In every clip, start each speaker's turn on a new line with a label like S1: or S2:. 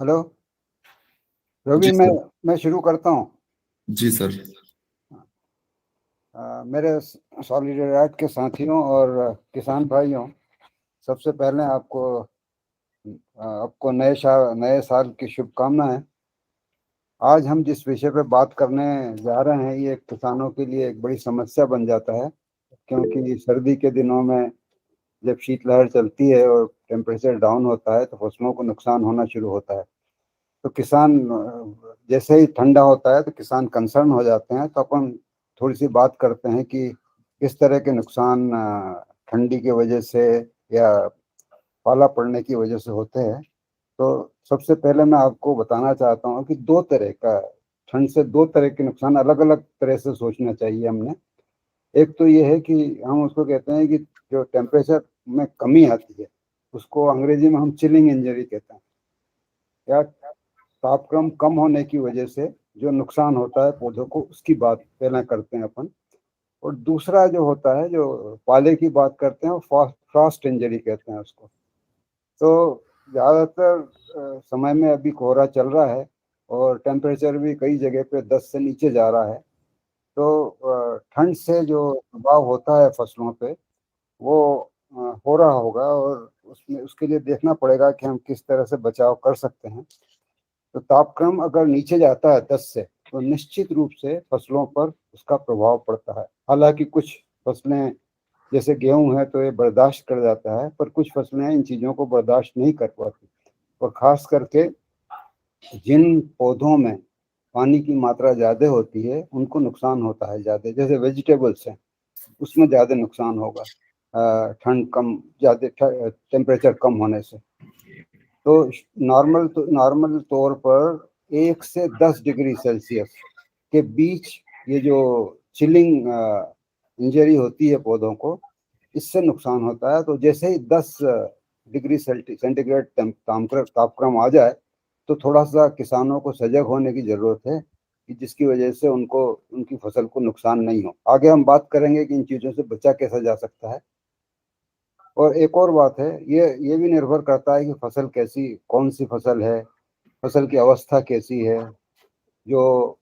S1: Hello Ravi,
S2: जी
S1: मैं
S2: sir.
S1: मैं शुरू करता हूँ।
S2: जी सर।
S1: मेरे सॉलिडराइट के साथियों और किसान भाइयों, सबसे पहले आपको नए साल की शुभकामनाएं। आज हम जिस विषय पे बात करने जा रहे हैं, ये किसानों के लिए एक बड़ी समस्या बन जाता है, क्योंकि सर्दी के दिनों में जब शीतलहर चलती है और टेम्परेचर डाउन होता है तो फसलों को नुकसान होना शुरू होता है। तो किसान जैसे ही ठंडा होता है तो किसान कंसर्न हो जाते हैं। तो अपन थोड़ी सी बात करते हैं कि किस तरह के नुकसान ठंडी की वजह से या पाला पड़ने की वजह से होते हैं। तो सबसे पहले मैं आपको बताना चाहता हूँ कि दो तरह का ठंड से दो तरह के नुकसान अलग अलग तरह से सोचना चाहिए हमने। एक तो ये है कि हम उसको कहते हैं कि जो टेम्परेचर में कमी आती है, उसको अंग्रेजी में हम चिलिंग इंजरी कहते हैं, या तापक्रम कम होने की वजह से जो नुकसान होता है पौधों को, उसकी बात पहले करते हैं अपन। और दूसरा जो होता है, जो पाले की बात करते हैं, वो फ्रॉस्ट इंजरी कहते हैं उसको। तो ज़्यादातर समय में अभी कोहरा चल रहा है और टेम्परेचर भी कई जगह पे 10 से नीचे जा रहा है। तो ठंड से जो प्रभाव होता है फसलों पे, वो हो रहा होगा, और उसमें उसके लिए देखना पड़ेगा कि हम किस तरह से बचाव कर सकते हैं। तो तापक्रम अगर नीचे जाता है 10 से, तो निश्चित रूप से फसलों पर उसका प्रभाव पड़ता है। हालांकि कुछ फसलें जैसे गेहूं है तो ये बर्दाश्त कर जाता है, पर कुछ फसलें इन चीज़ों को बर्दाश्त नहीं कर पाती। और ख़ास करके जिन पौधों में पानी की मात्रा ज़्यादा होती है उनको नुकसान होता है ज़्यादा। जैसे वेजिटेबल्स हैं, उसमें ज़्यादा नुकसान होगा ठंड कम, ज़्यादा टेम्परेचर कम होने से। तो नॉर्मल तौर पर 1 से 10 डिग्री सेल्सियस के बीच ये जो चिलिंग इंजरी होती है पौधों को, इससे नुकसान होता है। तो जैसे ही 10 डिग्री सेंटीग्रेड तापक्रम आ जाए, तो थोड़ा सा किसानों को सजग होने की ज़रूरत है, कि जिसकी वजह से उनको उनकी फसल को नुकसान नहीं हो। आगे हम बात करेंगे कि इन चीज़ों से बचा कैसा जा सकता है। और एक और बात है, ये भी निर्भर करता है कि फसल कैसी, कौन सी फसल है, फसल की अवस्था कैसी है। जो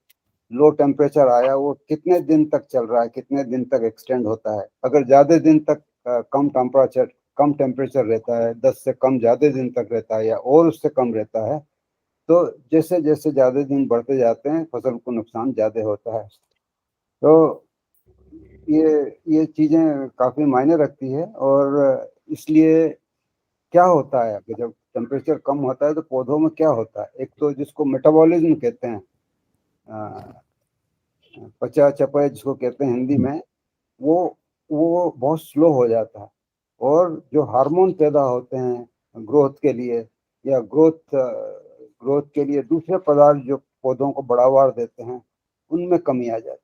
S1: लो टेम्परेचर आया वो कितने दिन तक चल रहा है, कितने दिन तक एक्सटेंड होता है। अगर ज़्यादा दिन तक कम टेम्परेचर रहता है, 10 से कम ज़्यादा दिन तक रहता है या और उससे कम रहता है, तो जैसे जैसे ज़्यादा दिन बढ़ते जाते हैं फसल को नुकसान ज़्यादा होता है। तो ये ये चीज़ें काफ़ी मायने रखती है। और इसलिए क्या होता है कि जब टेम्परेचर कम होता है तो पौधों में क्या होता है, एक तो जिसको मेटाबॉलिज्म कहते हैं, पचा चपय जिसको कहते हैं हिंदी में, वो वो बहुत स्लो हो जाता है। और जो हार्मोन पैदा होते हैं ग्रोथ के लिए, या ग्रोथ के लिए दूसरे पदार्थ जो पौधों को बढ़ावा देते हैं, उनमें कमी आ जाती है।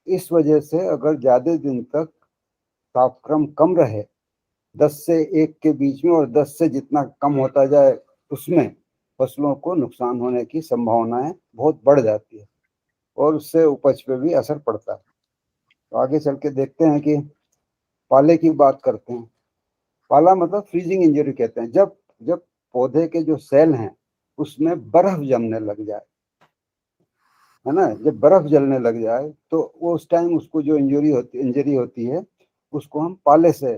S1: इस वजह से अगर ज़्यादा दिन तक तापक्रम कम रहे, 10 से 1 के बीच में, और 10 से जितना कम होता जाए उसमें फसलों को नुकसान होने की संभावनाएं बहुत बढ़ जाती है, और उससे उपज पे भी असर पड़ता है। तो आगे चल के देखते हैं कि पाले की बात करते हैं। पाला मतलब फ्रीजिंग इंजरी कहते हैं, जब जब पौधे के जो सेल हैं उसमें बर्फ जमने लग जाए, है ना। जब बर्फ जलने लग जाए तो वो उस टाइम उसको जो इंजरी होती है, उसको हम पाले से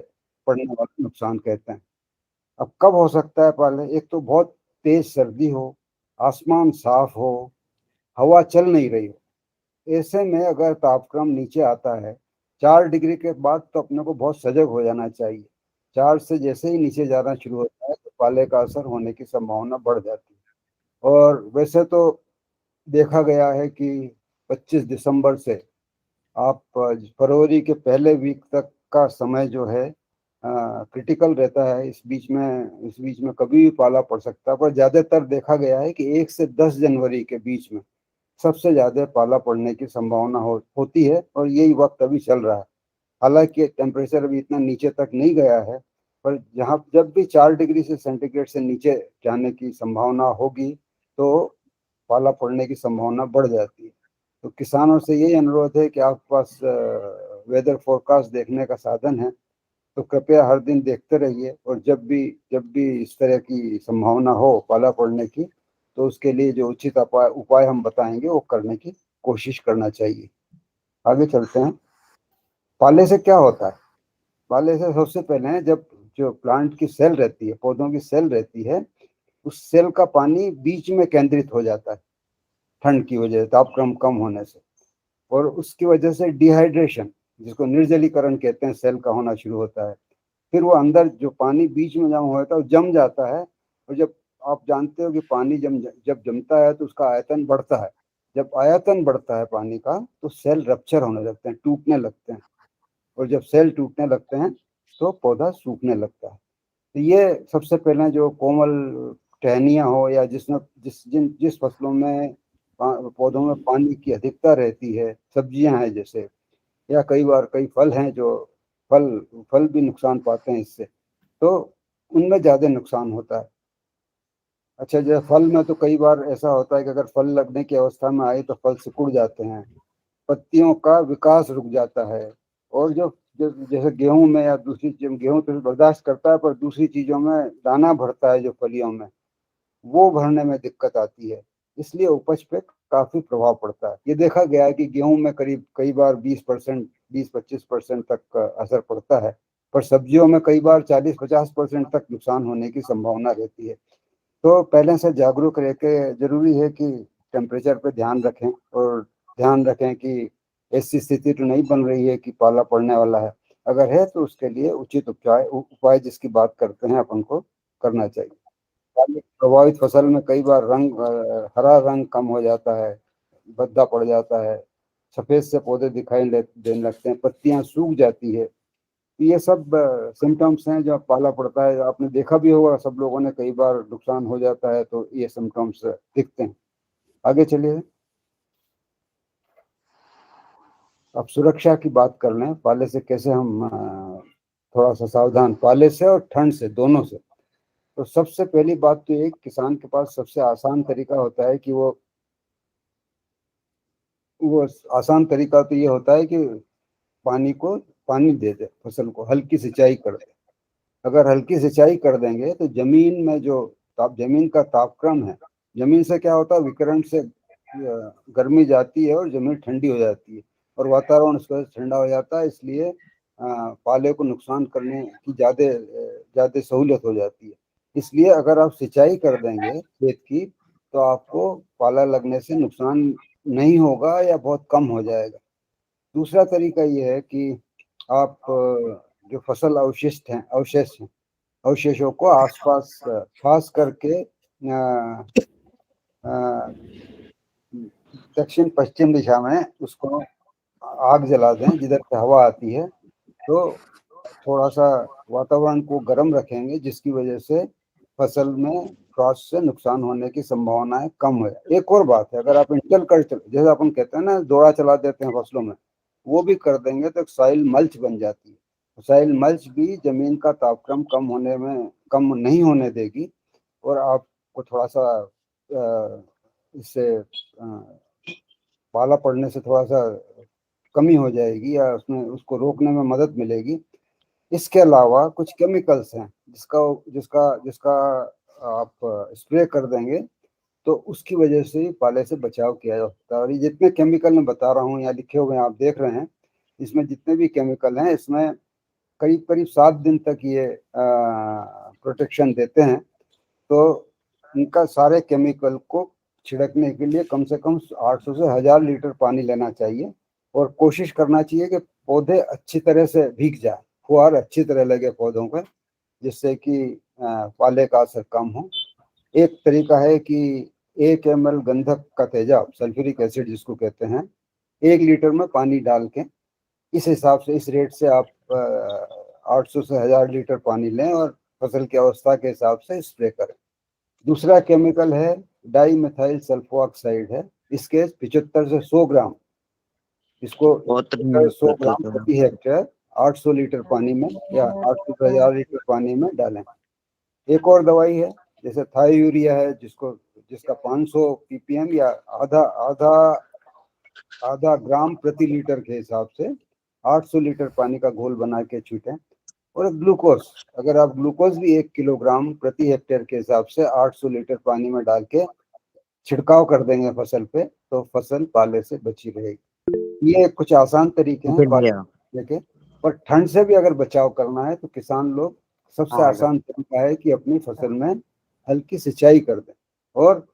S1: पड़ने वाला नुकसान कहते हैं। अब कब हो सकता है पाले? एक तो बहुत तेज सर्दी हो, आसमान साफ हो, हवा चल नहीं रही हो। ऐसे में अगर तापक्रम नीचे आता है 4 डिग्री के बाद, तो अपने को बहुत सजग हो जाना चाहिए। 4 से जैसे ही नीचे जाना शुरू होता है तो पाले का असर होने की संभावना बढ़ जाती है। और वैसे तो देखा गया है कि 25 दिसंबर से आप फरवरी के पहले वीक तक का समय जो है क्रिटिकल रहता है। इस बीच में कभी भी पाला पड़ सकता है, पर ज़्यादातर देखा गया है कि 1 से 10 जनवरी के बीच में सबसे ज़्यादा पाला पड़ने की संभावना होती है, और यही वक्त अभी चल रहा है। हालांकि टेम्परेचर अभी इतना नीचे तक नहीं गया है, पर जहाँ जब भी 4 डिग्री सेंटीग्रेड से नीचे जाने की संभावना होगी, तो पाला पड़ने की संभावना बढ़ जाती है। तो किसानों से यही अनुरोध है कि आपके पास वेदर फोरकास्ट देखने का साधन है, तो कृपया हर दिन देखते रहिए। और जब भी इस तरह की संभावना हो पाला पड़ने की, तो उसके लिए जो उचित उपाय हम बताएंगे वो करने की कोशिश करना चाहिए। आगे चलते हैं। पाले से क्या होता है? पाले से सबसे पहले जब जो प्लांट की सेल रहती है, पौधों की सेल रहती है, उस सेल का पानी बीच में केंद्रित हो जाता है ठंड की वजह से, तापक्रम कम होने से, और उसकी वजह से डिहाइड्रेशन, जिसको निर्जलीकरण कहते हैं, सेल का होना शुरू होता है। फिर वो अंदर जो पानी बीच में जमा हुआ था वो जम जाता है, और जब आप जानते हो कि पानी जब जमता है तो उसका आयतन बढ़ता है। जब आयतन बढ़ता है पानी का तो सेल रप्चर होने लगते हैं, टूटने लगते हैं, और जब सेल टूटने लगते हैं तो पौधा सूखने लगता है। तो ये सबसे पहले जो कोमल टहनियाँ हो, या जिस फसलों में पौधों में पानी की अधिकता रहती है, सब्जियां हैं जैसे, या कई बार कई फल हैं जो फल फल भी नुकसान पाते हैं इससे, तो उनमें ज़्यादा नुकसान होता है। अच्छा, जैसे फल में तो कई बार ऐसा होता है कि अगर फल लगने की अवस्था में आए तो फल सिकुड़ जाते हैं, पत्तियों का विकास रुक जाता है, और जैसे गेहूं में या दूसरी चीज, गेहूं तो बर्दाश्त करता है पर दूसरी चीजों में दाना भरता है जो फलियों में, वो भरने में दिक्कत आती है, इसलिए उपज पे काफी प्रभाव पड़ता है। ये देखा गया है कि गेहूं में करीब कई बार 20%, 20-25% तक असर पड़ता है, पर सब्जियों में कई बार 40-50% तक नुकसान होने की संभावना रहती है। तो पहले से जागरूक रह के जरूरी है कि टेम्परेचर पे ध्यान रखें, और ध्यान रखें कि ऐसी स्थिति तो नहीं बन रही है कि पाला पड़ने वाला है। अगर है तो उसके लिए उचित उपाय जिसकी बात करते हैं अपन को करना चाहिए। पाले प्रभावित फसल में कई बार हरा रंग कम हो जाता है, भद्दा पड़ जाता है, सफेद से पौधे देने लगते हैं, पत्तियां सूख जाती है। ये सब सिम्टम्स हैं जो पाला पड़ता है, आपने देखा भी होगा, सब लोगों ने कई बार नुकसान हो जाता है तो ये सिम्टम्स दिखते हैं। आगे चलिए। अब सुरक्षा की बात कर लें, पाले से कैसे हम थोड़ा सा सावधान, पाले से और ठंड से, दोनों से। तो सबसे पहली बात तो एक किसान के पास सबसे आसान तरीका होता है कि वो आसान तरीका तो ये होता है कि पानी दे दे, फसल को हल्की सिंचाई कर दे। अगर हल्की सिंचाई कर देंगे तो जमीन में जो जमीन का तापक्रम है, जमीन से क्या होता है, विकिरण से गर्मी जाती है और जमीन ठंडी हो जाती है, और वातावरण उसका ठंडा हो जाता है, इसलिए पाले को नुकसान करने की ज़्यादा ज़्यादा सहूलियत हो जाती है। इसलिए अगर आप सिंचाई कर देंगे खेत की तो आपको पाला लगने से नुकसान नहीं होगा या बहुत कम हो जाएगा। दूसरा तरीका ये है कि आप जो फसल अवशेषों को आसपास खास करके दक्षिण पश्चिम दिशा में उसको आग जला दें, जिधर से हवा आती है, तो थोड़ा सा वातावरण को गर्म रखेंगे, जिसकी वजह से फसल में फ्रॉस्ट से नुकसान होने की संभावनाएं कम हो जाए। एक और बात है, अगर आप इंटरकल्चर जैसे अपन कहते हैं ना, दौड़ा चला देते हैं फसलों में, वो भी कर देंगे तो सॉइल मल्च बन जाती है। सॉइल मल्च भी जमीन का तापक्रम कम नहीं होने देगी, और आपको थोड़ा सा इससे पाला पड़ने से थोड़ा सा कमी हो जाएगी, या उसमें उसको रोकने में मदद मिलेगी। इसके अलावा कुछ केमिकल्स हैं जिसका जिसका जिसका आप स्प्रे कर देंगे तो उसकी वजह से ही पाले से बचाव किया जा सकता है। और ये जितने केमिकल मैं बता रहा हूँ, यहाँ लिखे हुए हैं, आप देख रहे हैं, इसमें जितने भी केमिकल हैं, इसमें करीब करीब 7 दिन तक ये प्रोटेक्शन देते हैं। तो इनका सारे केमिकल को छिड़कने के लिए कम से कम 800 से 1000 लीटर पानी लेना चाहिए, और कोशिश करना चाहिए कि पौधे अच्छी तरह से भीग जाए, फुहार अच्छी तरह लगे पौधों पर, जिससे कि पाले का असर कम हो। एक तरीका है कि 1 ml गंधक का तेजाब, सल्फ्यूरिक एसिड जिसको कहते हैं, 1 लीटर में पानी डाल के, इस हिसाब से, इस रेट से आप 800 से 1000 लीटर पानी लें और फसल की अवस्था के हिसाब से स्प्रे करें। दूसरा केमिकल है डाई मिथाइल सल्फोऑक्साइड है, इसके 75 से 100 ग्राम, इसको 100 ग्राम प्रति हेक्टेयर 800 लीटर पानी में या 800 से 1000 लीटर पानी में डालें। एक और दवाई है जैसे थायोयूरिया है, जिसका 500 ppm या आधा आधा आधा ग्राम प्रति लीटर के हिसाब से 800 लीटर पानी का घोल बना के छीटें। और ग्लूकोज, अगर आप ग्लूकोज भी 1 किलोग्राम प्रति हेक्टेयर के हिसाब से 800 लीटर पानी में डाल के छिड़काव कर देंगे फसल पे तो फसल पाले से बची रहेगी। ये कुछ आसान तरीके हैं पाले के। पर ठंड से भी अगर बचाव करना है तो किसान लोग, सबसे आसान तरीका है कि अपनी फसल में हल्की सिंचाई कर दें। और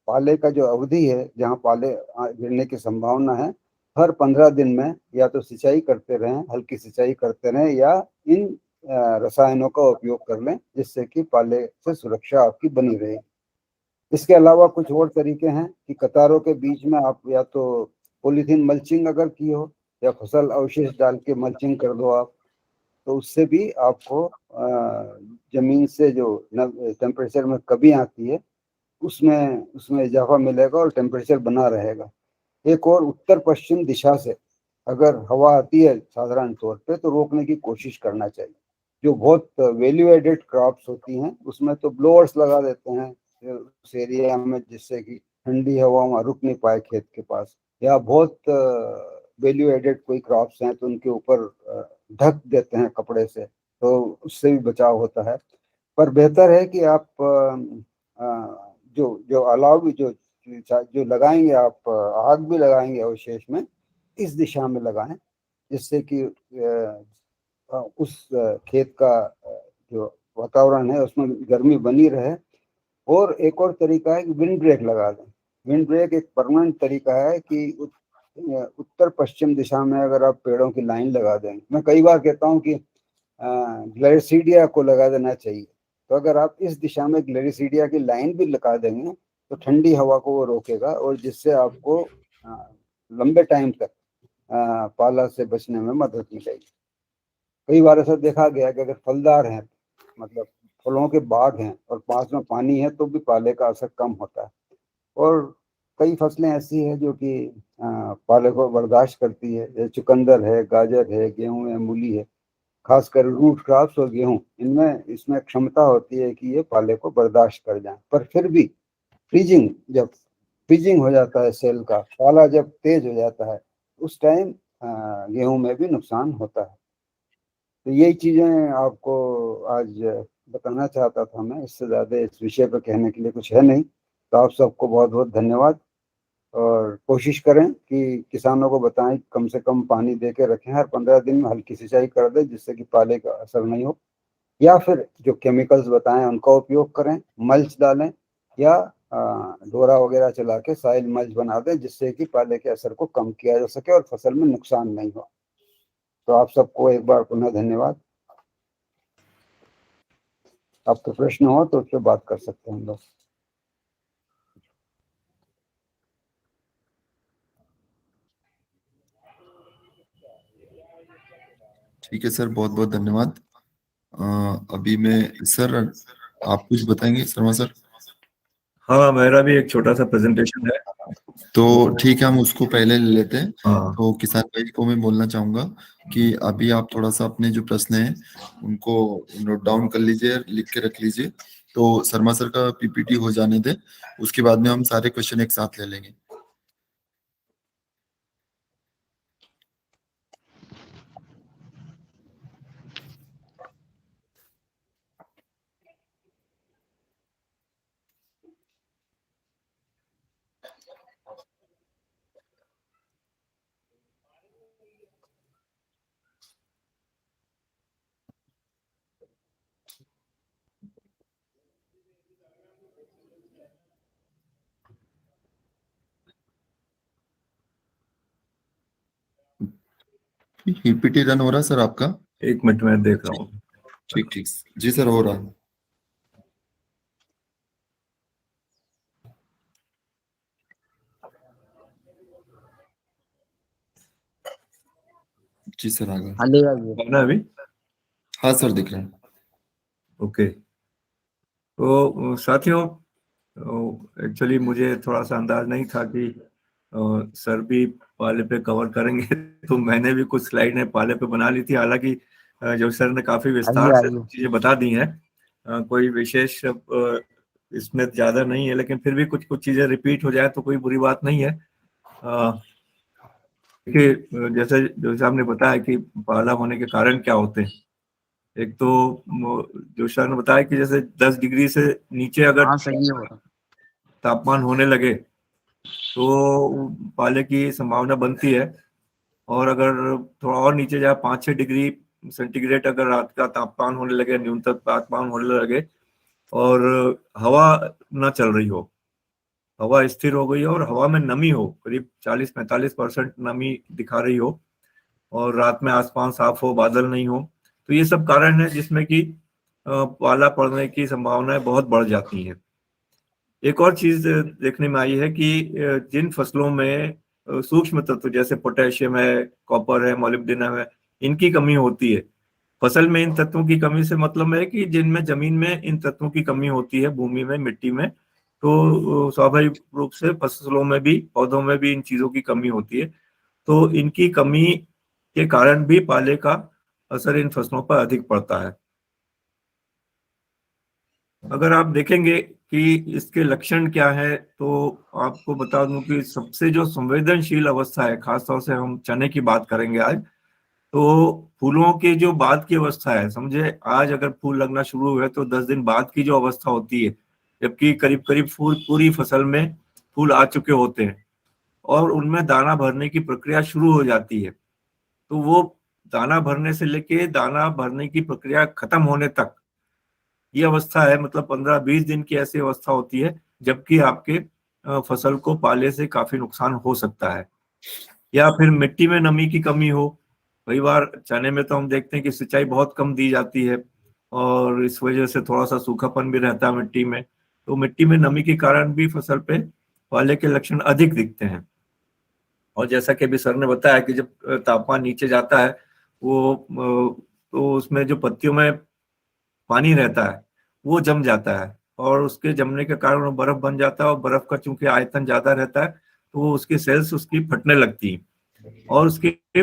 S1: पाले का जो अवधि है, जहाँ पाले गिरने की संभावना है, हर 15 दिन में या तो सिंचाई करते रहें, हल्की सिंचाई करते रहें, या इन रसायनों का उपयोग कर लें, जिससे कि पाले से सुरक्षा आपकी बनी रहे। इसके अलावा कुछ और तरीके हैं कि कतारों के बीच में आप या तो पॉलीथीन मल्चिंग अगर की हो, या फसल अवशेष डाल के मल्चिंग कर दो आप, तो उससे भी आपको जमीन से जो टेम्परेचर में कमी आती है उसमें उसमें इजाफा मिलेगा और टेम्परेचर बना रहेगा। एक और, उत्तर पश्चिम दिशा से अगर हवा आती है साधारण तौर पे तो रोकने की कोशिश करना चाहिए। जो बहुत वैल्यू एडेड क्रॉप्स होती हैं उसमें तो ब्लोअर्स लगा देते हैं उस एरिया में, जिससे कि ठंडी हवा वहाँ रुक नहीं पाए खेत के पास। या बहुत वैल्यू एडेड कोई क्रॉप्स हैं तो उनके ऊपर ढक देते हैं कपड़े से, तो उससे भी बचाव होता है। पर बेहतर है कि आप जो जो अलाव जो जो लगाएंगे आप, आग भी लगाएंगे अवशेष में, इस दिशा में लगाएं, जिससे कि उस खेत का जो वातावरण है उसमें गर्मी बनी रहे। और एक और तरीका है कि विंड ब्रेक लगा दें। विंड ब्रेक एक परमानेंट तरीका है कि उत्तर पश्चिम दिशा में अगर आप पेड़ों की लाइन लगा देंगे, मैं कई बार कहता हूँ कि ग्लेरिसीडिया को लगा देना चाहिए, तो अगर आप इस दिशा में ग्लेरिसीडिया की लाइन भी लगा देंगे तो ठंडी हवा को वो रोकेगा, और जिससे आपको लंबे टाइम तक पाला से बचने में मदद मिलेगी। कई बार ऐसा देखा गया कि अगर फलदार हैं, मतलब फलों के बाग हैं और पास में पानी है, तो भी पाले का असर कम होता है। और कई फसलें ऐसी हैं जो कि पाले को बर्दाश्त करती है, जैसे चुकंदर है, गाजर है, गेहूं है, मूली है। खासकर रूट क्रॉप्स और गेहूं, इनमें इसमें क्षमता होती है कि ये पाले को बर्दाश्त कर जाएं। पर फिर भी जब फ्रीजिंग हो जाता है सेल का, पाला जब तेज हो जाता है, उस टाइम गेहूं में भी नुकसान होता है। तो यही चीजें आपको आज बताना चाहता था मैं। इससे ज्यादा इस विषय पर कहने के लिए कुछ है नहीं। तो आप सबको बहुत बहुत धन्यवाद। और कोशिश करें कि किसानों को बताएं कम से कम पानी दे के रखें, हर 15 दिन में हल्की सिंचाई कर दें, जिससे कि पाले का असर नहीं हो। या फिर जो केमिकल्स बताएं उनका उपयोग करें, मल्च डालें, या डोरा वगैरह चला के साइल मल्च बना दें, जिससे कि पाले के असर को कम किया जा सके और फसल में नुकसान नहीं हो। तो आप सबको एक बार पुनः धन्यवाद। आपके प्रश्न हो तो उस पर बात कर सकते हैं बस।
S2: ठीक है सर, बहुत बहुत धन्यवाद। अभी मैं सर, आप कुछ बताएंगे शर्मा सर?
S3: हाँ, मेरा भी एक छोटा सा प्रेजेंटेशन है।
S2: तो ठीक है, हम उसको पहले ले लेते हैं।
S3: हाँ।
S2: तो किसान भाई को मैं बोलना चाहूंगा कि अभी आप थोड़ा सा अपने जो प्रश्न हैं उनको नोट डाउन कर लीजिए, लिख के रख लीजिए। तो शर्मा सर का पीपीटी हो जाने दें, उसके बाद में हम सारे क्वेश्चन एक साथ ले लेंगे। पीपीटी रन हो रहा है सर आपका?
S3: 1 मिनट में देख रहा हूँ।
S2: ठीक ठीक जी सर, हो रहा है। जी सर, आ गया
S3: ना अभी?
S2: हाँ सर, दिख रहा है।
S3: ओके। तो साथियों, एक्चुअली मुझे थोड़ा सा अंदाज नहीं था कि सर भी पाले पे कवर करेंगे तो मैंने भी कुछ स्लाइड ने पाले पे बना ली थी। हालांकि जो सर ने काफी विस्तार से चीजें बता दी हैं, कोई विशेष इसमें ज्यादा नहीं है, लेकिन फिर भी कुछ कुछ चीजें रिपीट हो जाए तो कोई बुरी बात नहीं है। देखिए, जैसे जैसे आपने बताया कि पाला होने के कारण क्या होते हैं। एक तो जो सर ने बताया कि जैसे 10 डिग्री से नीचे अगर तापमान होने लगे तो पाले की संभावना बनती है। और अगर थोड़ा और नीचे जाए 5-6 डिग्री सेंटीग्रेड अगर रात का तापमान होने लगे, न्यूनतम तापमान होने लगे और हवा ना चल रही हो, हवा स्थिर हो गई हो और हवा में नमी हो, करीब 40-45% नमी दिखा रही हो और रात में आसमान साफ हो, बादल नहीं हो, तो ये सब कारण है जिसमें कि पाला पड़ने की संभावनाएं बहुत बढ़ जाती हैं। एक और चीज देखने में आई है कि जिन फसलों में सूक्ष्म तत्व जैसे पोटेशियम है, कॉपर है, मोलिब्डेनम है, इनकी कमी होती है। फसल में इन तत्वों की कमी से मतलब है कि जिनमें जमीन में इन तत्वों की कमी होती है, भूमि में, मिट्टी में, तो स्वाभाविक रूप से फसलों में भी, पौधों में भी इन चीजों की कमी होती है। तो इनकी कमी के कारण भी पाले का असर इन फसलों पर अधिक पड़ता है। अगर आप देखेंगे कि इसके लक्षण क्या है तो आपको बता दूं कि सबसे जो संवेदनशील अवस्था है, खासतौर से हम चने की बात करेंगे आज, तो फूलों के जो बाद की अवस्था है, समझे आज अगर फूल लगना शुरू हुए तो 10 दिन बाद की जो अवस्था होती है, जबकि करीब करीब फूल पूरी फसल में फूल आ चुके होते हैं और उनमें दाना भरने की प्रक्रिया शुरू हो जाती है, तो वो दाना भरने से लेके दाना भरने की प्रक्रिया खत्म होने तक ये अवस्था है, मतलब 15-20 दिन की ऐसी अवस्था होती है जबकि आपके फसल को पाले से काफी नुकसान हो सकता है। या फिर मिट्टी में नमी की कमी हो, कई बार चने में तो हम देखते हैं कि सिंचाई बहुत कम दी जाती है और इस वजह से थोड़ा सा सूखापन भी रहता है मिट्टी में, तो मिट्टी में नमी के कारण भी फसल पे पाले के लक्षण अधिक दिखते हैं। और जैसा कि अभी सर ने बताया कि जब तापमान नीचे जाता है तो उसमें जो पत्तियों में पानी रहता है वो जम जाता है और उसके जमने के कारण वो बर्फ बन जाता है और बर्फ का चूंकि आयतन ज्यादा रहता है तो उसकी सेल्स उसकी फटने लगती हैं और उसके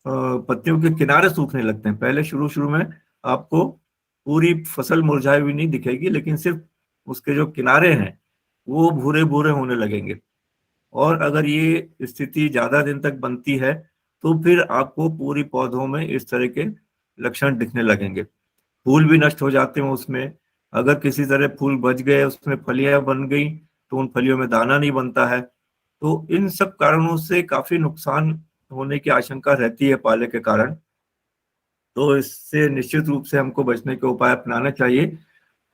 S3: पत्तियों के किनारे सूखने लगते हैं। पहले शुरू में आपको पूरी फसल मुरझाई हुई नहीं दिखेगी, लेकिन सिर्फ उसके जो किनारे हैं वो भूरे भूरे होने लगेंगे। और अगर ये स्थिति ज्यादा दिन तक बनती है तो फिर आपको पूरी पौधों में इस तरह के लक्षण दिखने लगेंगे। फूल भी नष्ट हो जाते हैं उसमें, अगर किसी तरह फूल बच गए, उसमें फलियां बन गई तो उन फलियों में दाना नहीं बनता है। तो इन सब कारणों से काफी नुकसान होने की आशंका रहती है पाले के कारण। तो इससे निश्चित रूप से हमको बचने के उपाय अपनाने चाहिए।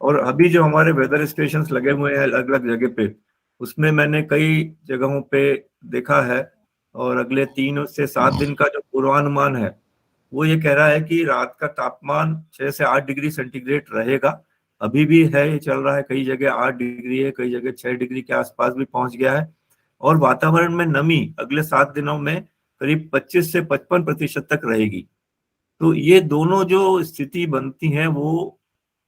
S3: और अभी जो हमारे वेदर स्टेशन लगे हुए हैं अलग अलग जगह पे, उसमें मैंने कई जगहों पे देखा है और अगले 3 से 7 दिन का जो पूर्वानुमान है वो ये कह रहा है कि रात का तापमान 6 से 8 डिग्री सेंटीग्रेड रहेगा। अभी भी है, ये चल रहा है, कई जगह 8 डिग्री है, कई जगह 6 डिग्री के आसपास भी पहुंच गया है। और वातावरण में नमी अगले 7 दिनों में करीब 25 से 55% तक रहेगी। तो ये दोनों जो स्थिति बनती हैं वो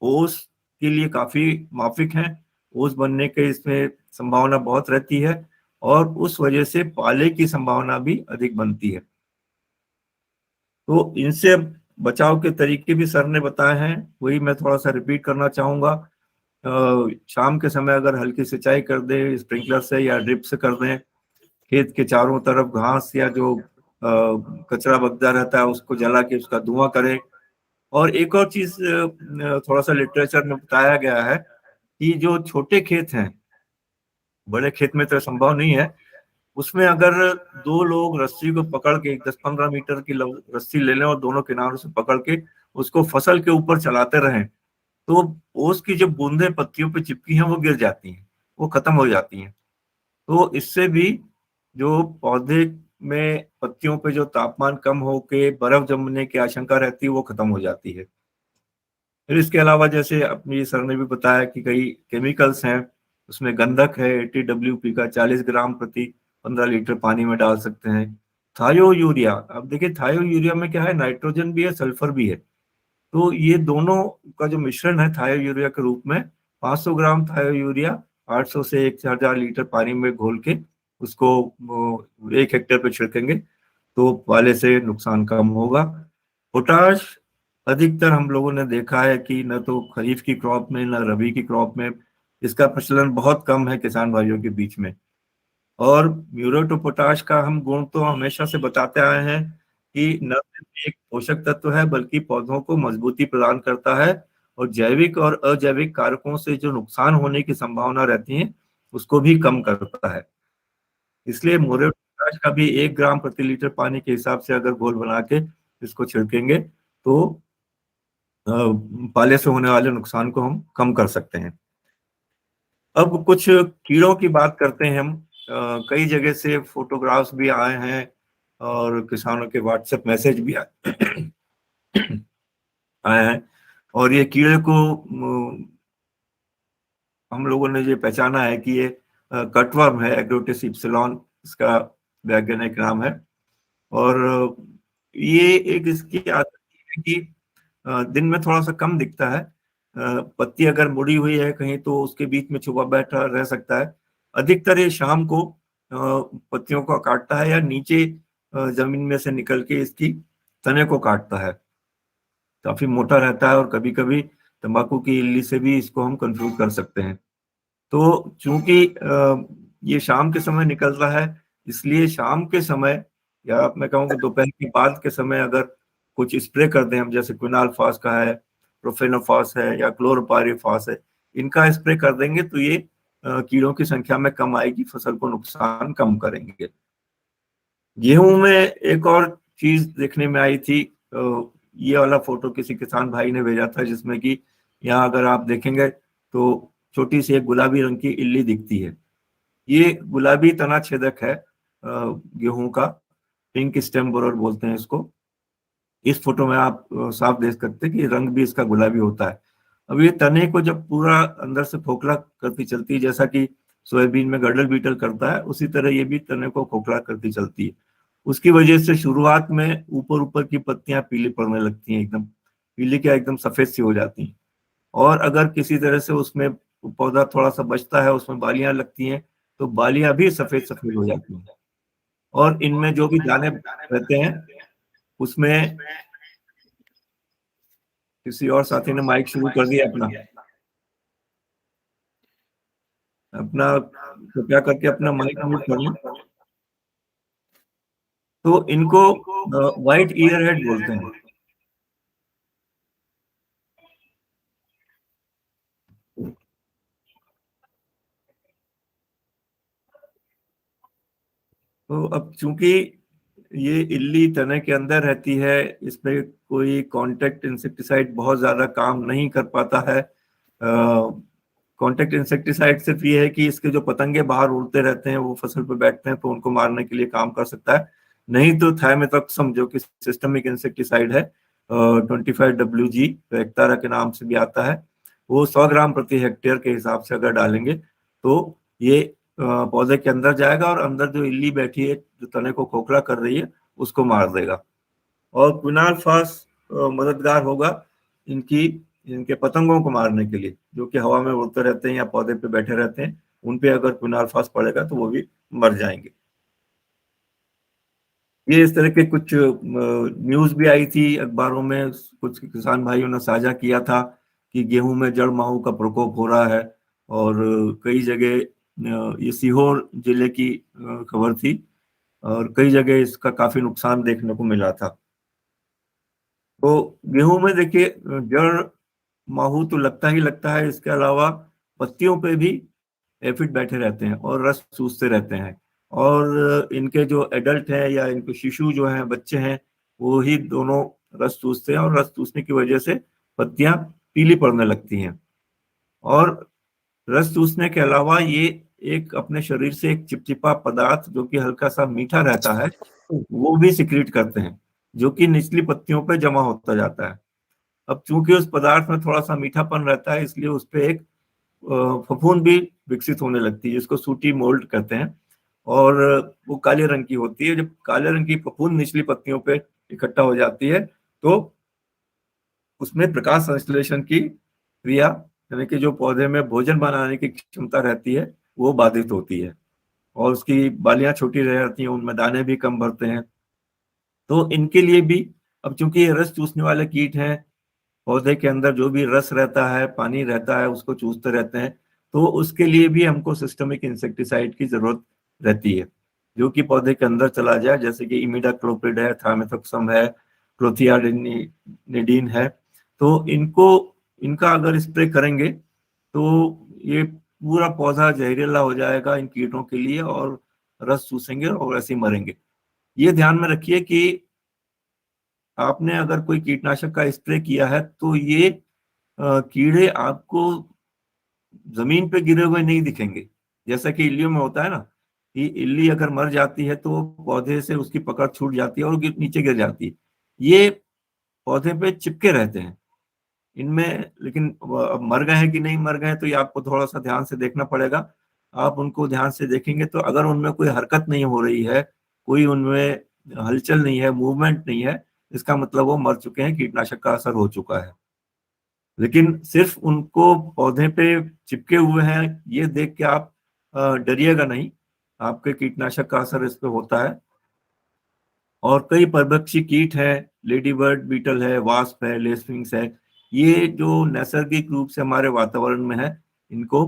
S3: ओस के लिए काफी माफिक हैं, ओस बनने के इसमें संभावना बहुत रहती है और उस वजह से पाले की संभावना भी अधिक बनती है। तो इनसे बचाव के तरीके भी सर ने बताए हैं, वही मैं थोड़ा सा रिपीट करना चाहूंगा। शाम के समय अगर हल्की सिंचाई कर दें स्प्रिंकलर से या ड्रिप से कर दें, खेत के चारों तरफ घास या जो कचरा बगदा रहता है उसको जला के उसका धुआं करें। और एक और चीज थोड़ा सा लिटरेचर में बताया गया है कि जो छोटे खेत हैं, बड़े खेत में तो संभव नहीं है, उसमें अगर 2 लोग रस्सी को पकड़ के 10-15 मीटर की रस्सी ले लें और दोनों किनारों से पकड़ के उसको फसल के ऊपर चलाते रहें तो ओस की जो बूंदें पत्तियों पे चिपकी हैं वो गिर जाती हैं, वो खत्म हो जाती हैं। तो इससे भी जो पौधे में पत्तियों पे जो तापमान कम होके बर्फ जमने की आशंका रहती है वो खत्म हो जाती है। फिर इसके अलावा जैसे अपनी सर ने भी बताया कि कई केमिकल्स हैं, उसमें गंधक है 80 WP का 40 ग्राम प्रति 15 लीटर पानी में डाल सकते हैं। थायो यूरिया, अब देखिए थायो यूरिया में क्या है, नाइट्रोजन भी है, सल्फर भी है, तो ये दोनों का जो मिश्रण है थायो यूरिया के रूप में 500 ग्राम थायो यूरिया 800 से 1000 लीटर पानी में घोल के उसको 1 हेक्टेयर पे छिड़केंगे तो पाले से नुकसान कम होगा। पोटाश अधिकतर हम लोगों ने देखा है कि न तो खरीफ की क्रॉप में न रबी की क्रॉप में इसका प्रचलन बहुत कम है किसान भाइयों के बीच में। और म्यूरेट ऑफ पोटाश का हम गुण तो हमेशा से बताते आए हैं कि न सिर्फ एक पोषक तत्व है बल्कि पौधों को मजबूती प्रदान करता है और जैविक और अजैविक कारकों से जो नुकसान होने की संभावना रहती है उसको भी कम करता है। इसलिए मोरियो पोटाश का भी 1 ग्राम प्रति लीटर पानी के हिसाब से अगर घोल बना के इसको छिड़केंगे तो पाले से होने वाले नुकसान को हम कम कर सकते हैं। अब कुछ कीड़ों की बात करते हैं हम। कई जगह से फोटोग्राफ्स भी आए हैं और किसानों के व्हाट्सएप मैसेज भी आए हैं, और ये कीड़े को हम लोगों ने ये पहचाना है कि ये कटवर्म है, एग्रोटिस इप्सिलॉन इसका वैज्ञानिक नाम है। और ये एक इसकी आदत है कि दिन में थोड़ा सा कम दिखता है, पत्ती अगर मुड़ी हुई है कहीं तो उसके बीच में छुपा बैठा रह सकता है। अधिकतर ये शाम को पत्तियों को काटता है या नीचे जमीन में से निकल के इसकी तने को काटता है। काफी मोटा रहता है और कभी कभी तंबाकू की इल्ली से भी इसको हम कंफ्यूज कर सकते हैं। तो चूंकि ये शाम के समय निकलता है, इसलिए शाम के समय या मैं कहूँगा दोपहर के बाद के समय अगर कुछ स्प्रे कर दें हम, जैसे क्विनाल्फास का है, प्रोफेनोफास है या क्लोरोपायरिफास है, इनका स्प्रे कर देंगे तो ये कीड़ों की संख्या में कम आएगी, फसल को नुकसान कम करेंगे। गेहूं में एक और चीज देखने में आई थी, ये वाला फोटो किसी किसान भाई ने भेजा था जिसमें कि यहाँ अगर आप देखेंगे तो छोटी सी एक गुलाबी रंग की इल्ली दिखती है। ये गुलाबी तना छेदक है गेहूं का, पिंक स्टेम बोरर बोलते हैं इसको। इस फोटो में आप साफ देख सकते हैं कि रंग भी इसका गुलाबी होता है। अब ये तने को जब पूरा अंदर से खोखला करती चलती है, जैसा कि सोयाबीन में गडल बीटल करता है, उसी तरह ये भी तने को खोखला करती चलती है। उसकी वजह से शुरुआत में ऊपर ऊपर की पत्तियां पीली पड़ने लगती हैं, एकदम पीली क्या एकदम सफेद सी हो जाती हैं। और अगर किसी तरह से उसमें पौधा थोड़ा सा बचता है, उसमें बालियां लगती हैं, तो बालियां भी सफेद सफेद हो जाती हैं। और इनमें जो भी दाने रहते हैं उसमें, किसी और साथी ने माइक शुरू कर दिया अपना कृपया करके अपना माइक म्यूट कर लें। तो इनको व्हाइट ईयर हेड बोलते हैं। तो अब चूंकि ये इल्ली तने के अंदर रहती है, इसमें कोई कॉन्टेक्ट इंसेक्टिसाइड बहुत ज्यादा काम नहीं कर पाता है। कॉन्टेक्ट इंसेक्टिसाइड सिर्फ ये है कि इसके जो पतंगे बाहर उड़ते रहते हैं वो फसल पे बैठते हैं तो उनको मारने के लिए काम कर सकता है। नहीं तो थायमेथॉक्सम जो कि सिस्टमिक इंसेक्टिसाइड है, 25WG एक्तारा के नाम से भी आता है, वो 100 ग्राम प्रति हेक्टेयर के हिसाब से अगर डालेंगे तो ये पौधे के अंदर जाएगा और अंदर जो इल्ली बैठी है जो तने को खोखला कर रही है उसको मार देगा। और क्विनाल्फास मददगार होगा इनके पतंगों को मारने के लिए, जो कि हवा में उड़ते रहते हैं या पौधे पे बैठे रहते हैं। उन पे अगर क्विनाल्फास पड़ेगा तो वो भी मर जाएंगे। ये इस तरह के कुछ न्यूज भी आई थी अखबारों में, कुछ किसान भाइयों ने साझा किया था कि गेहूं में जड़ माहू का प्रकोप हो रहा है। और कई जगह ये सीहोर जिले की खबर थी और कई जगह इसका काफी नुकसान देखने को मिला था। तो गेहूं में देखिए जड़ माहू तो लगता ही लगता है, इसके अलावा पत्तियों पे भी एफिड बैठे रहते हैं और रस चूसते रहते हैं। और इनके जो एडल्ट हैं या इनके शिशु जो हैं, बच्चे हैं, वो ही दोनों रस चूसते हैं और रस चूसने की वजह से पत्तियां पीली पड़ने लगती हैं। और रस चूसने के अलावा ये एक अपने शरीर से एक चिपचिपा पदार्थ जो कि हल्का सा मीठा रहता है वो भी सिक्रीट करते हैं, जो कि निचली पत्तियों पर जमा होता जाता है। अब चूंकि उस पदार्थ में थोड़ा सा मीठापन रहता है, इसलिए उस पर एक फफूंद भी विकसित होने लगती है, जिसको सूटी मोल्ड कहते हैं। और वो काले रंग की होती है। जब काले रंग की फफूंद निचली पत्तियों पे इकट्ठा हो जाती है तो उसमें प्रकाश संश्लेषण की क्रिया, यानी कि जो पौधे में भोजन बनाने की क्षमता रहती है वो बाधित होती है और उसकी बालियां छोटी रह जाती हैं, उनमें दाने भी कम भरते हैं। तो इनके लिए भी, अब चूंकि ये रस चूसने वाले कीट हैं, पौधे के अंदर जो भी रस रहता है, पानी रहता है, उसको चूसते रहते हैं, तो उसके लिए भी हमको सिस्टमिक इंसेक्टिसाइड की जरूरत रहती है जो कि पौधे के अंदर चला जाए, जैसे कि इमिडाक्लोप्रिड है, थाइमेथॉक्सम है, क्लोथियानिडीन है। तो इनका अगर स्प्रे करेंगे तो ये पूरा पौधा जहरीला हो जाएगा इन कीटों के लिए और रस चूसेंगे और ऐसे ही मरेंगे। ये ध्यान में रखिए कि आपने अगर कोई कीटनाशक का स्प्रे किया है तो ये कीड़े आपको जमीन पे गिरे हुए नहीं दिखेंगे, जैसा कि इल्लियों में होता है ना कि इल्ली अगर मर जाती है तो पौधे से उसकी पकड़ छूट जाती है और नीचे गिर जाती है। ये पौधे पे चिपके रहते हैं इनमें, लेकिन अब मर गए हैं कि नहीं मर गए हैं तो ये आपको थोड़ा सा ध्यान से देखना पड़ेगा। आप उनको ध्यान से देखेंगे तो अगर उनमें कोई हरकत नहीं हो रही है, कोई उनमें हलचल नहीं है, मूवमेंट नहीं है, इसका मतलब वो मर चुके हैं, कीटनाशक का असर हो चुका है। लेकिन सिर्फ उनको पौधे पे चिपके हुए हैं ये देख के आप डरिएगा नहीं, आपके कीटनाशक का असर इस पे होता है। और कई परभक्षी कीट है, लेडी बर्ड बीटल है, वास्प है, लेसविंग्स है, ये जो नैसर्गिक रूप से हमारे वातावरण में है इनको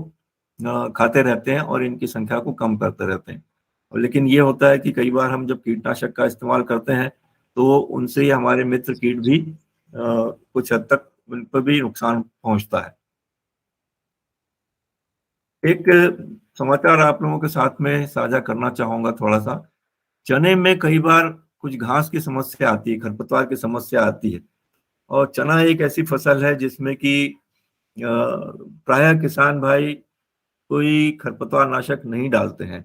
S3: खाते रहते हैं और इनकी संख्या को कम करते रहते हैं। और लेकिन ये होता है कि कई बार हम जब कीटनाशक का इस्तेमाल करते हैं तो उनसे ही हमारे मित्र कीट भी कुछ हद तक उन पर भी नुकसान पहुंचता है। एक समाचार आप लोगों के साथ में साझा करना चाहूंगा थोड़ा सा। चने में कई बार कुछ घास की समस्या आती है, खरपतवार की समस्या आती है, और चना एक ऐसी फसल है जिसमें कि प्रायः किसान भाई कोई खरपतवार नाशक नहीं डालते हैं।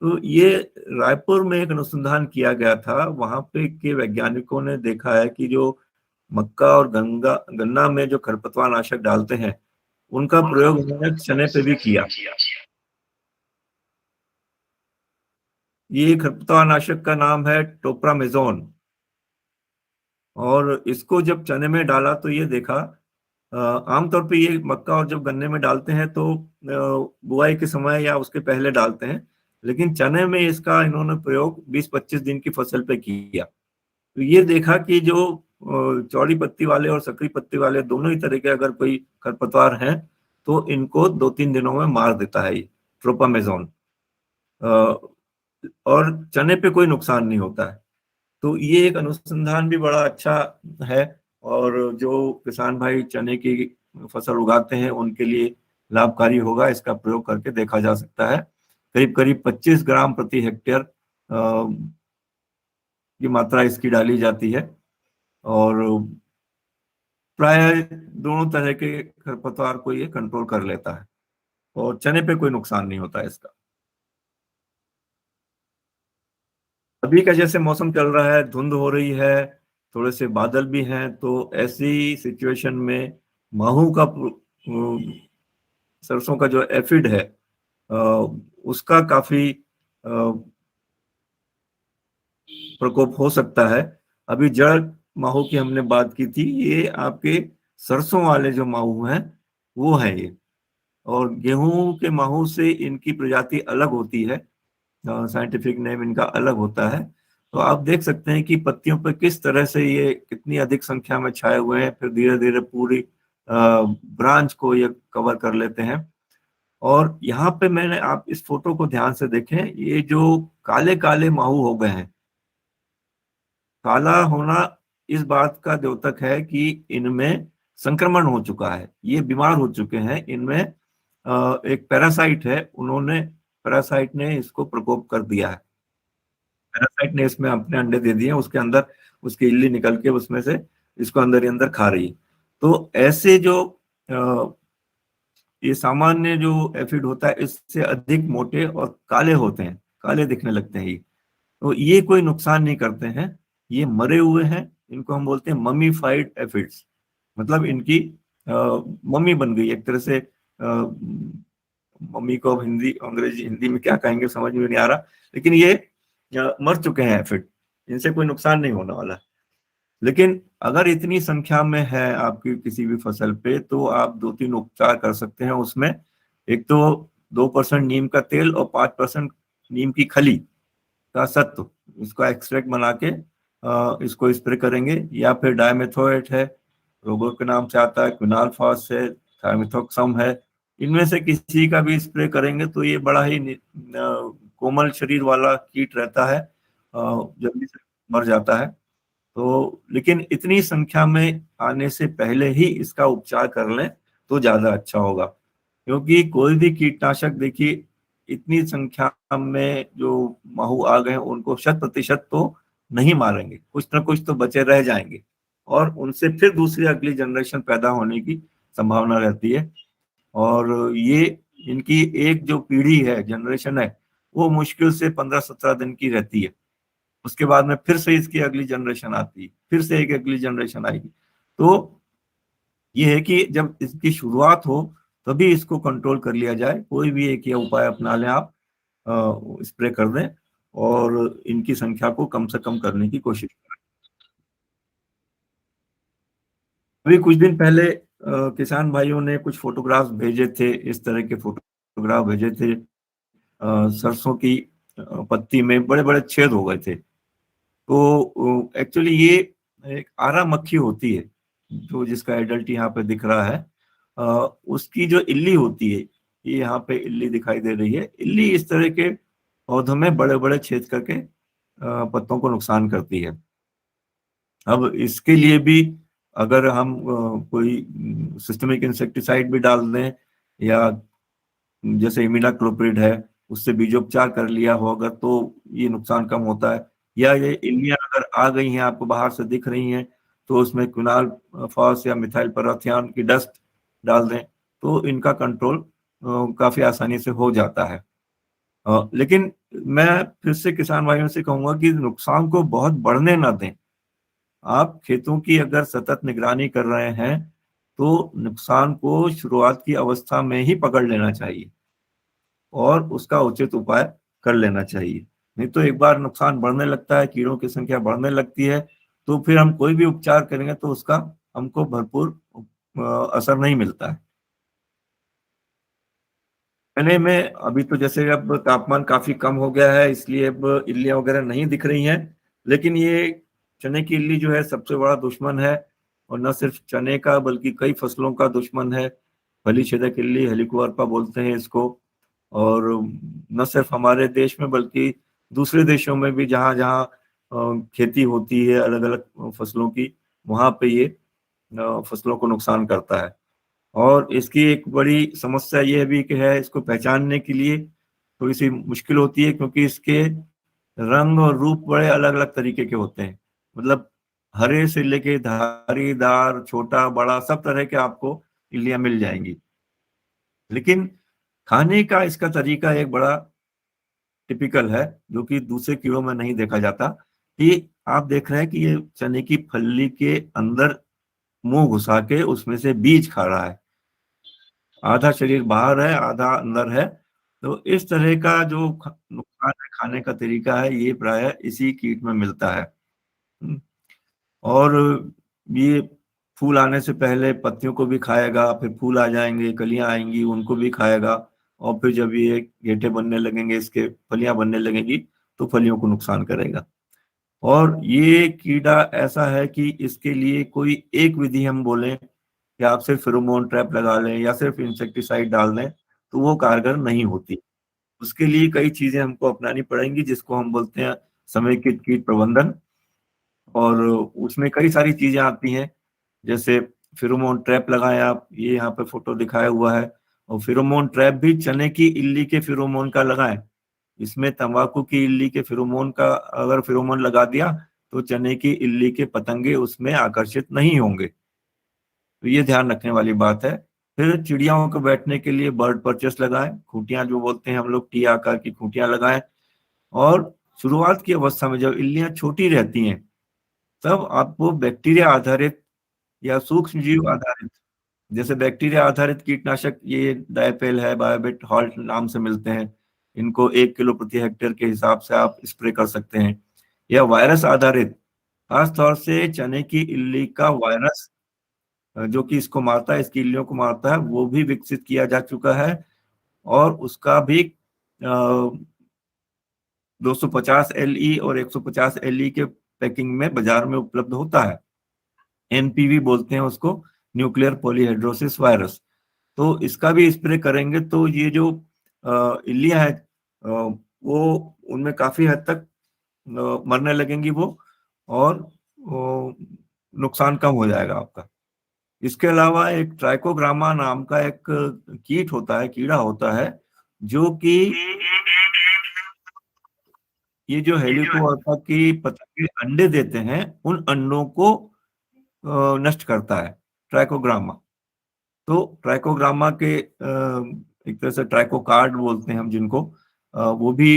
S3: तो ये रायपुर में एक अनुसंधान किया गया था, वहां पे के वैज्ञानिकों ने देखा है कि जो मक्का और गन्ना में जो खरपतवार नाशक डालते हैं उनका प्रयोग उन्होंने चने पे भी किया। ये खरपतवार नाशक का नाम है टोप्रामेजोन, और इसको जब चने में डाला तो ये देखा, आमतौर पे ये मक्का और जब गन्ने में डालते हैं तो बुआई के समय या उसके पहले डालते हैं, लेकिन चने में इसका इन्होंने प्रयोग 20-25 दिन की फसल पे किया। तो ये देखा कि जो चौड़ी पत्ती वाले और सकरी पत्ती वाले दोनों ही तरह के अगर कोई खरपतवार हैं तो इनको 2-3 दिनों में मार देता है ये ट्रोपामेजोन, और चने पे कोई नुकसान नहीं होता है। तो ये एक अनुसंधान भी बड़ा अच्छा है, और जो किसान भाई चने की फसल उगाते हैं उनके लिए लाभकारी होगा। इसका प्रयोग करके देखा जा सकता है। करीब करीब 25 ग्राम प्रति हेक्टेयर की मात्रा इसकी डाली जाती है, और प्राय दोनों तरह के खरपतवार को ये कंट्रोल कर लेता है, और चने पे कोई नुकसान नहीं होता है इसका। अभी का जैसे मौसम चल रहा है, धुंध हो रही है, थोड़े से बादल भी हैं, तो ऐसी सिचुएशन में माहू का सरसों का जो एफिड है उसका काफी प्रकोप हो सकता है। अभी जड़ माहू की हमने बात की थी, ये आपके सरसों वाले जो माहू हैं वो है ये, और गेहूं के माहू से इनकी प्रजाति अलग होती है, साइंटिफिक नेम इनका अलग होता है। तो आप देख सकते हैं कि पत्तियों पर किस तरह से ये कितनी अधिक संख्या में छाए हुए हैं, फिर धीरे धीरे पूरी ब्रांच को ये कवर कर लेते हैं। और यहाँ पे मैंने, आप इस फोटो को ध्यान से देखें, ये जो काले काले माहू हो गए हैं, काला होना इस बात का द्योतक है कि इनमें संक्रमण हो चुका है, ये बीमार हो चुके हैं। इनमें एक पैरासाइट है, पैरासाइट ने इसको प्रकोप कर दिया है। पैरासाइट ने इसमें अपने अंडे दे दिए, उसके अंदर उसकी इल्ली निकल के उसमें से इसको अंदर ही अंदर खा रही है। तो ऐसे जो ये सामान्य जो एफिड होता है इससे अधिक मोटे और काले होते हैं, काले दिखने लगते हैं ये। तो ये कोई नुकसान नहीं करते हैं, ये मरे हुए हैं, इनको हम बोलते हैं ममीफाइड एफिड्स, मतलब इनकी मम्मी बन गई एक तरह से। मम्मी को अब हिंदी अंग्रेजी हिंदी में क्या कहेंगे समझ में नहीं आ रहा, लेकिन ये मर चुके हैं एफिड, इनसे कोई नुकसान नहीं होने वाला। लेकिन अगर इतनी संख्या में है आपकी किसी भी फसल पे तो आप 2-3 उपचार कर सकते हैं उसमें। एक तो 2% नीम का तेल और 5% नीम की खली का सत्व, इसको एक्सट्रैक्ट बना के इसको स्प्रे करेंगे, या फिर डायमेथोएट है, रोगों के नाम से आता है, क्विनालफास है, थायमिथॉक्सम है, इनमें से किसी का भी स्प्रे करेंगे तो ये बड़ा ही कोमल शरीर वाला कीट रहता है, जल्दी से मर जाता है। तो लेकिन इतनी संख्या में आने से पहले ही इसका उपचार कर लें तो ज्यादा अच्छा होगा। क्योंकि कोई भी कीटनाशक देखिए इतनी संख्या में जो महू आ गए उनको 100% तो नहीं मारेंगे, कुछ ना कुछ तो बचे रह जाएंगे और उनसे फिर दूसरी अगली जनरेशन पैदा होने की संभावना रहती है। और ये इनकी एक जो पीढ़ी है, जनरेशन है, वो मुश्किल से 15-17 दिन की रहती है। उसके बाद में फिर से इसकी अगली जनरेशन आती है, फिर से एक अगली जनरेशन आएगी। तो ये है कि जब इसकी शुरुआत हो तभी इसको कंट्रोल कर लिया जाए। कोई भी एक ये उपाय अपना लें आप, स्प्रे कर दें और इनकी संख्या को कम से कम करने की कोशिश करें। अभी कुछ दिन पहले किसान भाइयों ने कुछ फोटोग्राफ्स भेजे थे, इस तरह के फोटोग्राफ भेजे थे। सरसों की पत्ती में बड़े बड़े छेद हो गए थे। तो एक्चुअली ये एक आरा मक्खी होती है, जो जिसका एडल्ट यहाँ पे दिख रहा है। उसकी जो इल्ली होती है, ये यहाँ पे इल्ली दिखाई दे रही है। इल्ली इस तरह के पौधों में बड़े बड़े छेद करके पत्तों को नुकसान करती है। अब इसके लिए भी अगर हम कोई सिस्टमिक इंसेक्टिसाइड भी डाल दें, या जैसे इमिडाक्लोप्रिड है उससे बीजोपचार कर लिया हो अगर, तो ये नुकसान कम होता है। या ये इल्लियां अगर आ गई हैं, आपको बाहर से दिख रही हैं, तो उसमें क्विनाल फॉस या मिथाइल पैराथियान की डस्ट डाल दें, तो इनका कंट्रोल काफी आसानी से हो जाता है। लेकिन मैं फिर से किसान भाइयों से कहूंगा कि नुकसान को बहुत बढ़ने ना दें। आप खेतों की अगर सतत निगरानी कर रहे हैं तो नुकसान को शुरुआत की अवस्था में ही पकड़ लेना चाहिए और उसका उचित उपाय कर लेना चाहिए। नहीं तो एक बार नुकसान बढ़ने लगता है, कीड़ों की संख्या बढ़ने लगती है, तो फिर हम कोई भी उपचार करेंगे तो उसका हमको भरपूर असर नहीं मिलता है। चने में अभी तो जैसे अब तापमान काफी कम हो गया है, इसलिए अब इल्लियां वगैरह नहीं दिख रही हैं। लेकिन ये चने की इल्ली जो है सबसे बड़ा दुश्मन है, और न सिर्फ चने का बल्कि कई फसलों का दुश्मन है। फली छेदक इल्ली, हेलिकोवर्पा बोलते हैं इसको। और न सिर्फ हमारे देश में बल्कि दूसरे देशों में भी जहाँ जहाँ खेती होती है अलग अलग फसलों की, वहाँ पे ये फसलों को नुकसान करता है। और इसकी एक बड़ी समस्या ये भी कि है, इसको पहचानने के लिए थोड़ी सी मुश्किल होती है, क्योंकि इसके रंग और रूप बड़े अलग अलग तरीके के होते हैं। मतलब हरे से लेके धारीदार, छोटा बड़ा, सब तरह के आपको इल्लियां मिल जाएंगी। लेकिन खाने का इसका तरीका एक बड़ा टिपिकल है, जो कि दूसरे कीड़ों में नहीं देखा जाता। कि आप देख रहे हैं कि ये चने की फली के अंदर मुंह घुसा के उसमें से बीज खा रहा है। आधा शरीर बाहर है, आधा अंदर है। तो इस तरह का जो नुकसान है खाने का तरीका है, ये प्राय इसी कीट में मिलता है। हम्म। और ये फूल आने से पहले पत्तियों को भी खाएगा, फिर फूल आ जाएंगे, कलियां आएंगी, उनको भी खाएगा। और फिर जब ये गेंठे बनने लगेंगे, इसके फलियां बनने लगेंगी, तो फलियों को नुकसान करेगा। और ये कीड़ा ऐसा है कि इसके लिए कोई एक विधि हम बोलें कि आप सिर्फ फेरोमोन ट्रैप लगा लें या सिर्फ इंसेक्टिसाइड डाल दें, तो वो कारगर नहीं होती। उसके लिए कई चीजें हमको अपनानी पड़ेंगी, जिसको हम बोलते हैं समेकित कीट प्रबंधन। और उसमें कई सारी चीजें आती हैं, जैसे फेरोमोन ट्रैप लगाएं आप, ये यहाँ पे फोटो दिखाया हुआ है। और फेरोमोन ट्रैप भी चने की इल्ली के फेरोमोन का लगाएं। इसमें तंबाकू की इल्ली के फेरोमोन का अगर फेरोमोन लगा दिया, तो चने की इल्ली के पतंगे उसमें आकर्षित नहीं होंगे। तो ये ध्यान रखने वाली बात है। फिर चिड़ियाओं को बैठने के लिए बर्ड परचेस लगाएं, खूंटियां जो बोलते हैं हम लोग, टी आकार की खूंटियां लगाएं। और शुरुआत की अवस्था में जब इल्लियां छोटी रहती हैं, तब आपको बैक्टीरिया आधारित या सूक्ष्म जीव आधारित, जैसे बैक्टीरिया आधारित कीटनाशक, ये डायपेल है, बायोबिट, हॉल्ट नाम से मिलते हैं। इनको 1 किलो प्रति हेक्टेयर के हिसाब से आप स्प्रे कर सकते हैं। या वायरस आधारित, खास तौर से चने की इल्ली का वायरस जो कि इसको मारता है, इसकी इल्लियों को मारता है, वो भी विकसित किया जा चुका है। और उसका भी 250 LE और 150 LE के पैकिंग में बाजार में उपलब्ध होता है। NPV बोलते हैं उसको, न्यूक्लियर पॉलीहाइड्रोसिस वायरस। तो इसका भी स्प्रे करेंगे तो ये जो इल्लियां है वो उनमें काफी हद तक मरने लगेंगी वो, और नुकसान कम हो जाएगा आपका। इसके अलावा एक ट्राइकोग्रामा नाम का एक कीट होता है, कीड़ा होता है, जो कि ये जो हेलिकोवर्पा की पतंगे अंडे देते हैं, उन अंडों को नष्ट करता है ट्राइकोग्रामा। तो ट्राइकोग्रामा के एक तरह से ट्राइकोकार्ड बोलते हैं हम जिनको, वो भी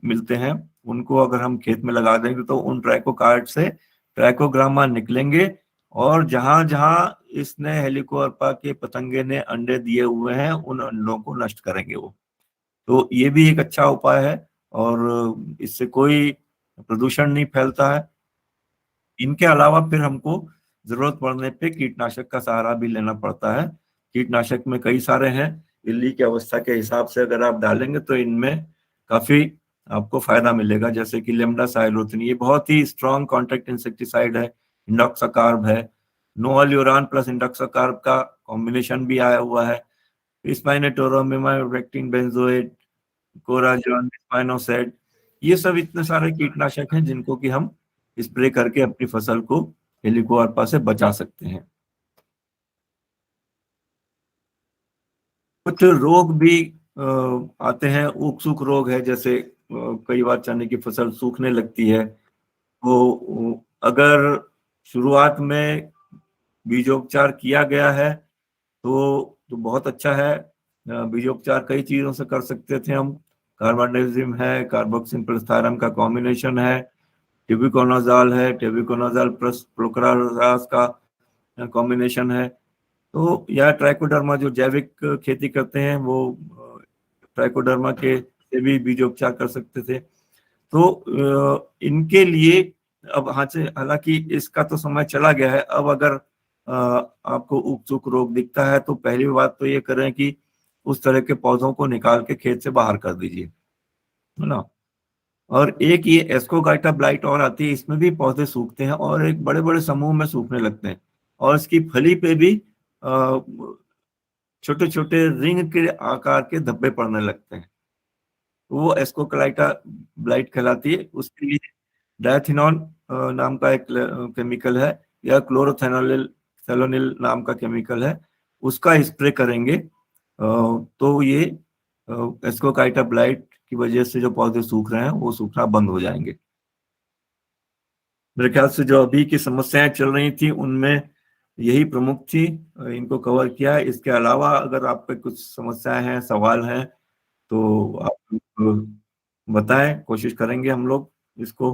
S3: मिलते हैं। उनको अगर हम खेत में लगा देंगे तो उन ट्राइकोकार्ड से ट्राइकोग्रामा निकलेंगे, और जहां जहां इसने हेलिकोवर्पा के पतंगे ने अंडे दिए हुए हैं, उन अंडों को नष्ट करेंगे वो। तो ये भी एक अच्छा उपाय है, और इससे कोई प्रदूषण नहीं फैलता है। इनके अलावा फिर हमको जरूरत पड़ने पे कीटनाशक का सहारा भी लेना पड़ता है। कीटनाशक में कई सारे हैं, इल्ली की अवस्था के हिसाब से अगर आप डालेंगे तो इनमें काफी आपको फायदा मिलेगा, जैसे कि लेमडासाइलोथ्रिन, ये बहुत ही स्ट्रॉन्ग कॉन्ट्रैक्ट इंसेक्टिसाइड है। इंडोक्साकार्ब है, नोवाल्यूरान प्लस इंडोक्साकार्ब का कॉम्बिनेशन भी आया हुआ है। स्पाइनेटोरम, इमाइमेक्टिन बेंजोएट, कोराजॉन, स्पाइनोसेड, ये सब इतने सारे कीटनाशक हैं जिनको कि हम स्प्रे करके अपनी फसल को हेलिकोवर्पा से बचा सकते हैं। कुछ रोग भी आते हैं, ऊक सूख रोग है, जैसे कई बार चने की फसल सूखने लगती है। तो अगर शुरुआत में बीजोपचार किया गया है तो बहुत अच्छा है। बीजोपचार कई चीजों से कर सकते थे हम। कार्बेंडाजिम है, कार्बोक्सिन प्लस का कॉम्बिनेशन है, टेबुकोनाजोल है, टेबुकोनाजोल प्लस प्रोक्रारास का कॉम्बिनेशन है। तो या ट्राइकोडर्मा, जो जैविक खेती करते हैं, वो ट्राइकोडर्मा के से भी बीजोपचार कर सकते थे। तो इनके लिए अब हालांकि इसका तो समय चला गया है। अब अगर आपको उकसूक रोग दिखता है तो पहली बात तो ये करें कि उस तरह के पौधों को निकाल के खेत से बाहर कर दीजिए, है ना। और एक ये एस्कोगाइटा ब्लाइट और आती है, इसमें भी पौधे सूखते हैं और एक बड़े बड़े समूह में सूखने लगते हैं, और इसकी फली पे भी छोटे छोटे रिंग के आकार के धब्बे पड़ने लगते हैं। वो एस्कोगाइटा ब्लाइट कहलाती है। उसके लिए डायथिनॉन नाम का एक केमिकल है, या क्लोरोथेनोनिल नाम का केमिकल है, उसका स्प्रे करेंगे तो ये एस्कोगाइटा ब्लाइट की वजह से जो पौधे सूख रहे हैं वो सूखना बंद हो जाएंगे। मेरे ख्याल से जो अभी की समस्याएं चल रही थी उनमें यही प्रमुख थी, इनको कवर किया। इसके अलावा अगर आप पे कुछ समस्याएं हैं, सवाल हैं, तो आप बताएं, कोशिश करेंगे हम लोग इसको